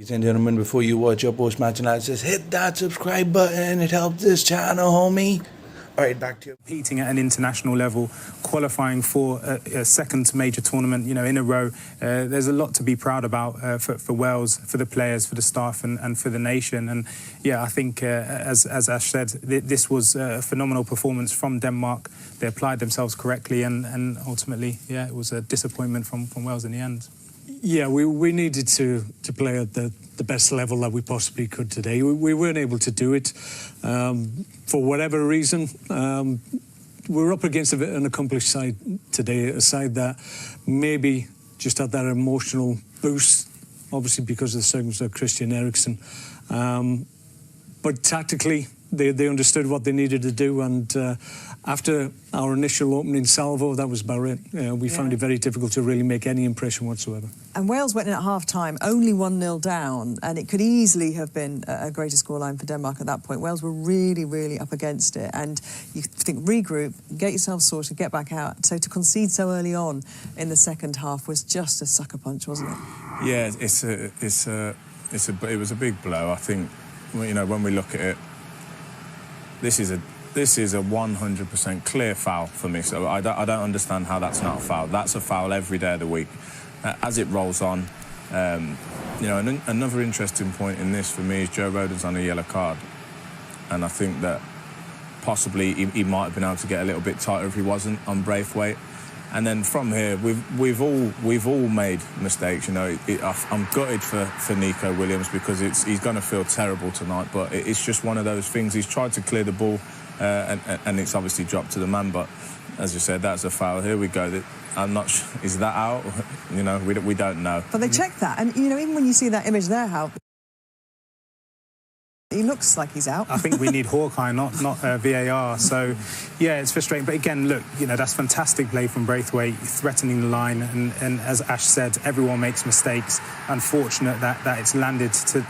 Ladies and gentlemen, before you watch your post-match analysis, hit that subscribe button. It helps this channel, homie. All right, back to you. Competing at an international level, qualifying for a second major tournament, in a row. There's a lot to be proud about for Wales, for the players, for the staff, and for the nation. And yeah, I think, as Ash said, this was a phenomenal performance from Denmark. They applied themselves correctly, and ultimately, yeah, it was a disappointment from Wales in the end. Yeah, we needed to play at the best level that we possibly could today. We weren't able to do it for whatever reason. We're up against an accomplished side today, a side that maybe just had that emotional boost, obviously because of the circumstances of Christian Eriksen. But tactically, they understood what they needed to do, and after our initial opening salvo, that was about it. We found it very difficult to really make any impression whatsoever. And Wales went in at half-time, only 1-0 down, and it could easily have been a greater scoreline for Denmark at that point. Wales were really, really up against it, and you think regroup, get yourself sorted, get back out. So to concede so early on in the second half was just a sucker punch, wasn't it? Yeah, it was a big blow. I think, when we look at it, this is a 100% clear foul for me. So I don't understand how that's not a foul. That's a foul every day of the week. As it rolls on, another interesting point in this for me is Joe Rodon's on a yellow card, and I think that possibly he might have been able to get a little bit tighter if he wasn't on Braithwaite. And then from here, we've all made mistakes. I'm gutted for Nico Williams because he's going to feel terrible tonight. But it's just one of those things. He's tried to clear the ball, and it's obviously dropped to the man. But as you said, that's a foul. Here we go. I'm not sure. Is that out? We don't know. But they checked that, and even when you see that image there, how he looks like he's out. I think we need Hawkeye, not VAR. So, yeah, it's frustrating. But again, look, that's fantastic play from Braithwaite, threatening the line. And as Ash said, everyone makes mistakes. Unfortunate that it's landed to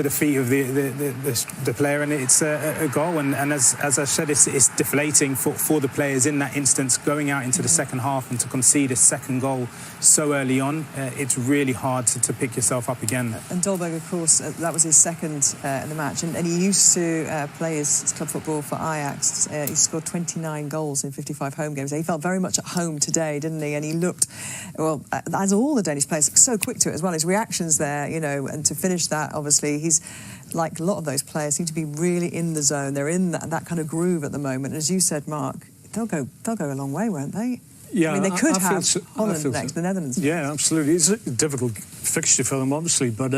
the feet of the player, and it's a goal. And as I said, it's deflating for the players in that instance, going out into the second half and to concede a second goal so early on. It's really hard to pick yourself up again. And Dolberg, of course, that was his second in the match, and he used to play his club football for Ajax. He scored 29 goals in 55 home games. He felt very much at home today, didn't he? And he looked, well, as all the Danish players, so quick to it as well. His reactions there, and to finish that, obviously, he's like a lot of those players seem to be really in the zone. They're in that kind of groove at the moment. As you said, Mark, they'll go a long way, won't they? Yeah, I mean, they could have Holland next, the Netherlands. Yeah, absolutely. It's a difficult fixture for them, obviously, but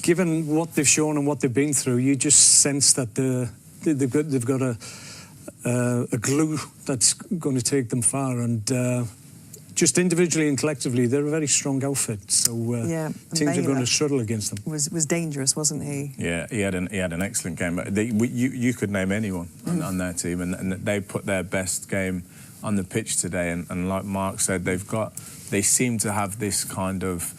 given what they've shown and what they've been through, you just sense that they've got a glue that's going to take them far, and just individually and collectively, they're a very strong outfit. So teams are going to struggle against them. Was dangerous, wasn't he? Yeah, he had an excellent game. You could name anyone on their team, and they put their best game on the pitch today. And like Mark said, they seem to have this kind of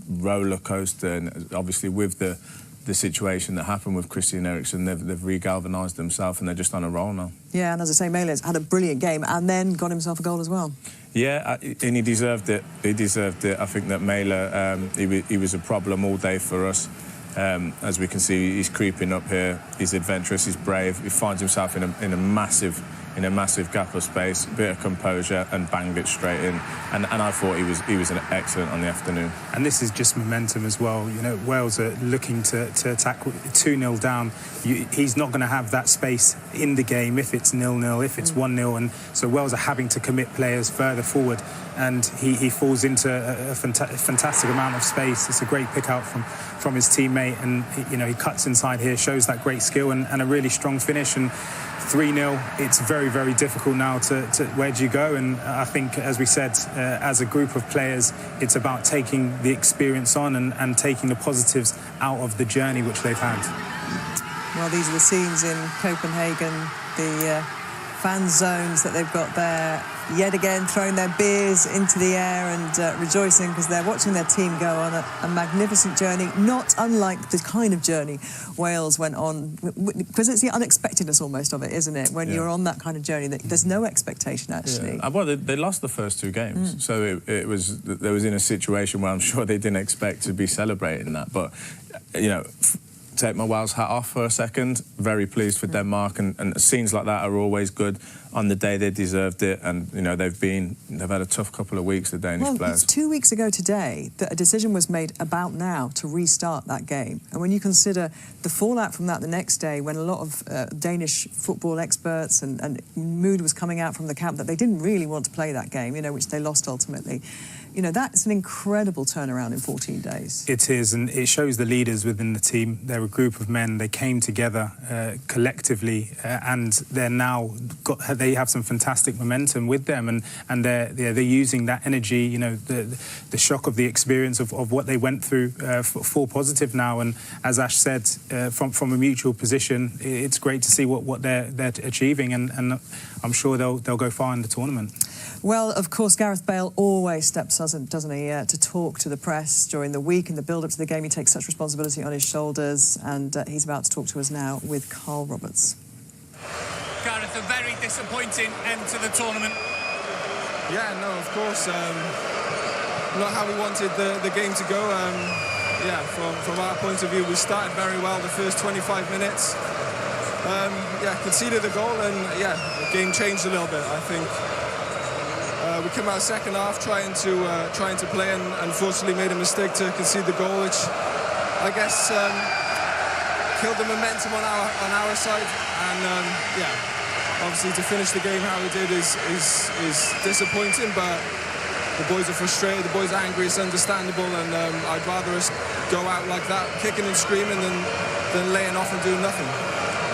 roller coaster, and obviously with the situation that happened with Christian Eriksen, they've re-galvanised themselves and they're just on a roll now. Yeah, and as I say, Maehle's had a brilliant game and then got himself a goal as well. Yeah, and he deserved it. I think that Maehle, he was a problem all day for us. As we can see, he's creeping up here. He's adventurous, he's brave. He finds himself in a massive gap of space, a bit of composure, and banged it straight in. And I thought he was excellent on the afternoon. And this is just momentum as well. Wales are looking to attack 2-0 down. He's not going to have that space in the game if it's 0-0, if it's 1-0. And so Wales are having to commit players further forward. And he falls into a fantastic amount of space. It's a great pick out from his teammate. And, he cuts inside here, shows that great skill and a really strong finish. And 3-0, it's very, very difficult now to where do you go? And I think, as we said, as a group of players, it's about taking the experience on and taking the positives out of the journey which they've had. Well, these are the scenes in Copenhagen, the fan zones that they've got there, yet again throwing their beers into the air and rejoicing because they're watching their team go on a magnificent journey, not unlike the kind of journey Wales went on, because it's the unexpectedness almost of it, isn't it? When you're on that kind of journey, there's no expectation, actually. Yeah. Well, they lost the first 2 games, so it was in a situation where I'm sure they didn't expect to be celebrating that. But, you know, take my Wales hat off for a second. Very pleased for Denmark, and scenes like that are always good. On the day they deserved it, and you know they've had a tough couple of weeks, the Danish players. It's 2 weeks ago today that a decision was made about now to restart that game, and when you consider the fallout from that the next day, when a lot of Danish football experts and mood was coming out from the camp that they didn't really want to play that game, you know, which they lost ultimately. You know, that's an incredible turnaround in 14 days. It is, and it shows the leaders within the team. They're a group of men. They came together collectively, and they're now they have some fantastic momentum with them, and they're using that energy. You know, the shock of the experience of what they went through for positive now. And as Ash said, from a mutual position, it's great to see what they're achieving, and I'm sure they'll go far in the tournament. Well, of course, Gareth Bale always steps up, doesn't he, to talk to the press during the week and the build-up to the game. He takes such responsibility on his shoulders, and he's about to talk to us now with Carl Roberts. Gareth, a very disappointing end to the tournament. Yeah, no, of course. Not how we wanted the game to go. Yeah, from our point of view, we started very well the first 25 minutes. Yeah, conceded a goal, and yeah, the game changed a little bit, I think. We came out second half trying to play, and unfortunately made a mistake to concede the goal, which I guess killed the momentum on our side. And yeah, obviously to finish the game how we did is disappointing, but the boys are frustrated, the boys are angry. It's understandable, and I'd rather us go out like that, kicking and screaming, than laying off and doing nothing.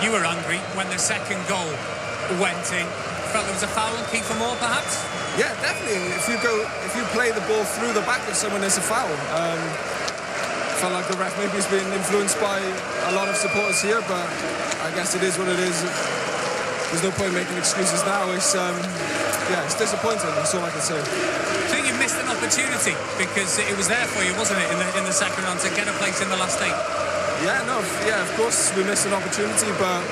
You were angry when the second goal went in. Felt there was a foul on Kiefer Moore, perhaps? Yeah, definitely. If you play the ball through the back of someone, it's a foul. Felt like the ref maybe has been influenced by a lot of supporters here, but I guess it is what it is. There's no point making excuses now. It's yeah, it's disappointing. That's all I can say. I think you missed an opportunity because it was there for you, wasn't it, in the second round to get a place in the last 8? Yeah, no, yeah, of course we missed an opportunity, but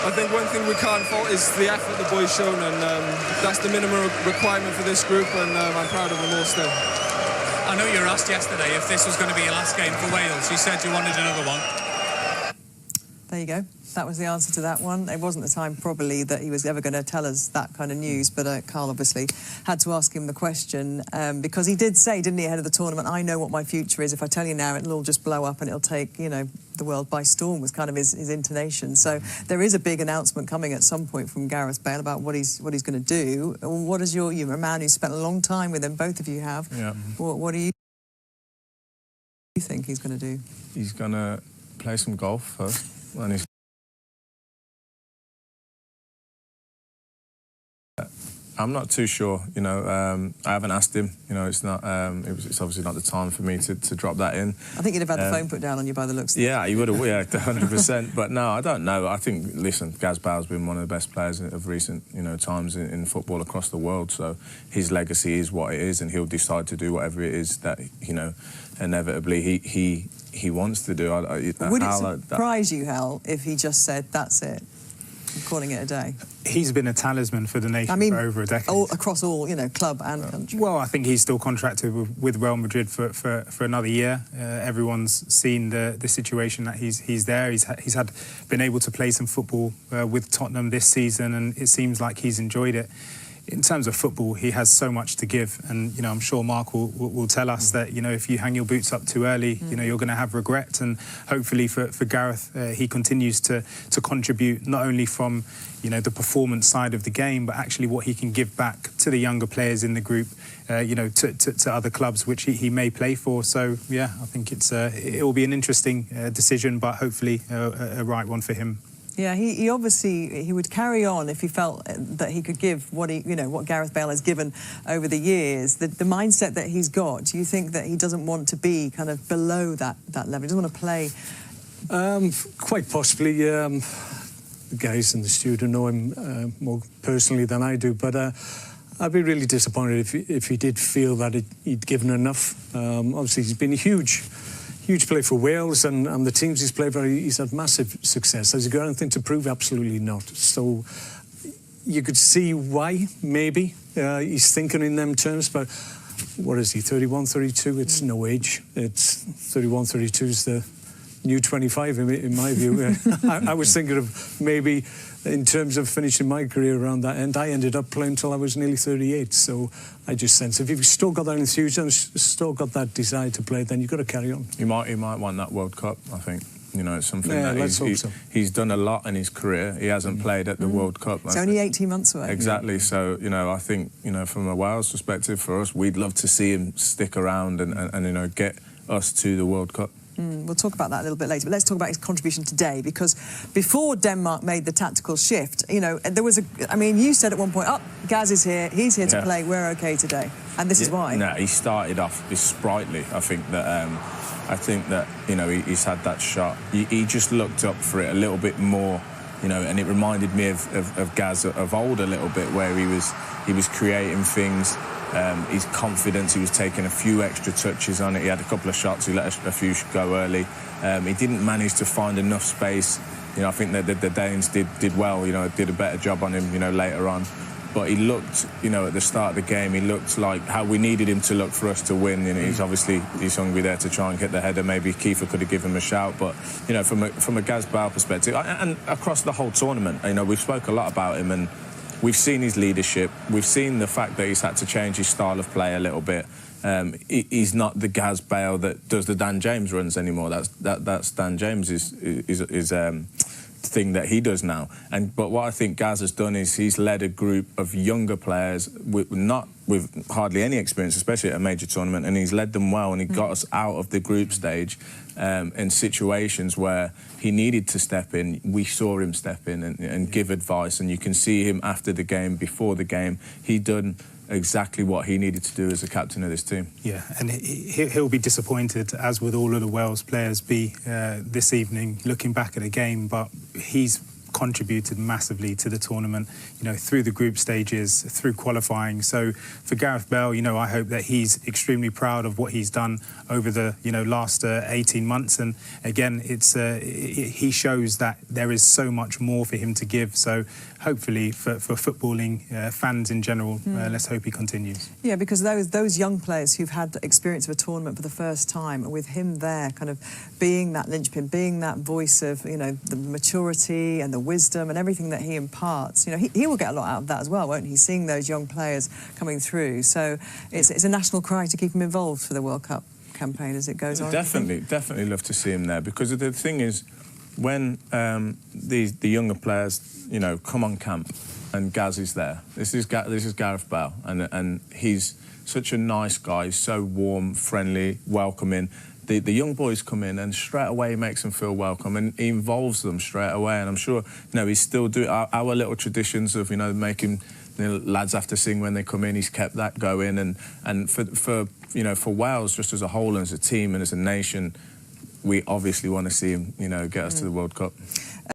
I think one thing we can't fault is the effort the boys shown, and that's the minimum requirement for this group, and I'm proud of them all still. I know you were asked yesterday if this was going to be your last game for Wales. You said you wanted another one. There you go. That was the answer to that one. It wasn't the time, probably, that he was ever going to tell us that kind of news, but Carl obviously had to ask him the question, because he did say, didn't he, ahead of the tournament, I know what my future is. If I tell you now, it'll all just blow up and it'll take, you know, the world by storm, was kind of his intonation. So there is a big announcement coming at some point from Gareth Bale about what he's going to do. What is you're a man who's spent a long time with him, both of you have. Yeah. What do you think he's going to do? He's going to play some golf first, and he's I'm not too sure, you know. I haven't asked him. You know, it's not. It's obviously not the time for me to drop that in. I think you'd have had the phone put down on you by the looks of it. Yeah, he would have. Yeah, 100%. But no, I don't know. I think, listen, Gareth Bale's been one of the best players of recent, you know, times in football across the world. So his legacy is what it is, and he'll decide to do whatever it is that, you know, inevitably he wants to do. Would it surprise you, Hal, if he just said that's it? Calling it a day. He's been a talisman for the nation for over a decade. Across all, you know, club and country. Well, I think he's still contracted with Real Madrid for another year. Everyone's seen the situation that he's there. He's been able to play some football with Tottenham this season, and it seems like he's enjoyed it. In terms of football, he has so much to give, and you know, I'm sure Mark will tell us that, you know, if you hang your boots up too early, you know, you're going to have regret. And hopefully for Gareth, he continues to contribute not only from, you know, the performance side of the game, but actually what he can give back to the younger players in the group, you know, to other clubs which he may play for. So yeah, I think it will be an interesting decision, but hopefully a right one for him. Yeah, he obviously he would carry on if he felt that he could give what what Gareth Bale has given over the years. The mindset that he's got. Do you think that he doesn't want to be kind of below that level? He doesn't want to play. Quite possibly. guys in the studio know him more personally than I do, but I'd be really disappointed if he did feel that he'd given enough. Obviously, he's been a huge player for Wales, and the teams he's played for, he's had massive success. Has he got anything to prove? Absolutely not. So you could see why, maybe, he's thinking in them terms, but what is he, 31, 32? It's no age. It's 31, 32 is the new 25 in my view. I was thinking of maybe in terms of finishing my career around that end. I ended up playing until I was nearly 38, so I just sense if you've still got that enthusiasm, still got that desire to play, then you've got to carry on. He might want that World Cup, I think. You know, it's something that he's done a lot in his career. He hasn't played at the World Cup. It's only 18 months away. Exactly. So, you know, I think, you know, from a Wales perspective, for us, we'd love to see him stick around and you know, get us to the World Cup. We'll talk about that a little bit later, but let's talk about his contribution today, because before Denmark made the tactical shift, you know, there was I mean, you said at one point, Gaz is here, he's here to play, we're okay today, and this is why. No, he started off sprightly. I think that you know, he's had that shot. He just looked up for it a little bit more, you know, and it reminded me of Gaz of old a little bit, where he was creating things. His confidence, he was taking a few extra touches on it. He had a couple of shots, he let a few go early. He didn't manage to find enough space. You know, I think that the Danes did well, you know, did a better job on him, you know, later on. But he looked, you know, at the start of the game, he looked like how we needed him to look for us to win. You know, he's hungry there to try and get the header. Maybe Kiefer could have given him a shout. But, you know, from a Gareth Bale perspective, and across the whole tournament, you know, we've spoke a lot about him, and we've seen his leadership. We've seen the fact that he's had to change his style of play a little bit. He's not the Gareth Bale that does the Dan James runs anymore. That's Dan James' thing that he does now. But what I think Gaz has done is he's led a group of younger players with hardly any experience, especially at a major tournament, and he's led them well, and he got us out of the group stage in situations where he needed to step in. We saw him step in and give advice, and you can see him after the game, before the game, he'd done exactly what he needed to do as a captain of this team. Yeah, and he'll be disappointed, as with all of the Wales players this evening, looking back at the game, but he's contributed massively to the tournament, you know, through the group stages, through qualifying. So for Gareth Bale, you know, I hope that he's extremely proud of what he's done over the, you know, last 18 months. And again, he shows that there is so much more for him to give. So hopefully for footballing fans in general, let's hope he continues. Yeah, because those young players who've had experience of a tournament for the first time, and with him there kind of being that linchpin, being that voice of, you know, the maturity and the wisdom and everything that he imparts, you know, he will get a lot out of that as well, won't he? Seeing those young players coming through. So it's a national cry to keep him involved for the World Cup campaign as it goes on. Definitely love to see him there, because the thing is, when the younger players, you know, come on camp and Gaz is there, this is Gareth Bale, and he's such a nice guy, so warm, friendly, welcoming. The young boys come in and straight away he makes them feel welcome, and he involves them straight away. And I'm sure, you know, he's still doing our little traditions of, you know, making, you know, lads have to sing when they come in. He's kept that going, and for you know, for Wales just as a whole and as a team and as a nation, we obviously want to see him, you know, get us to the World Cup.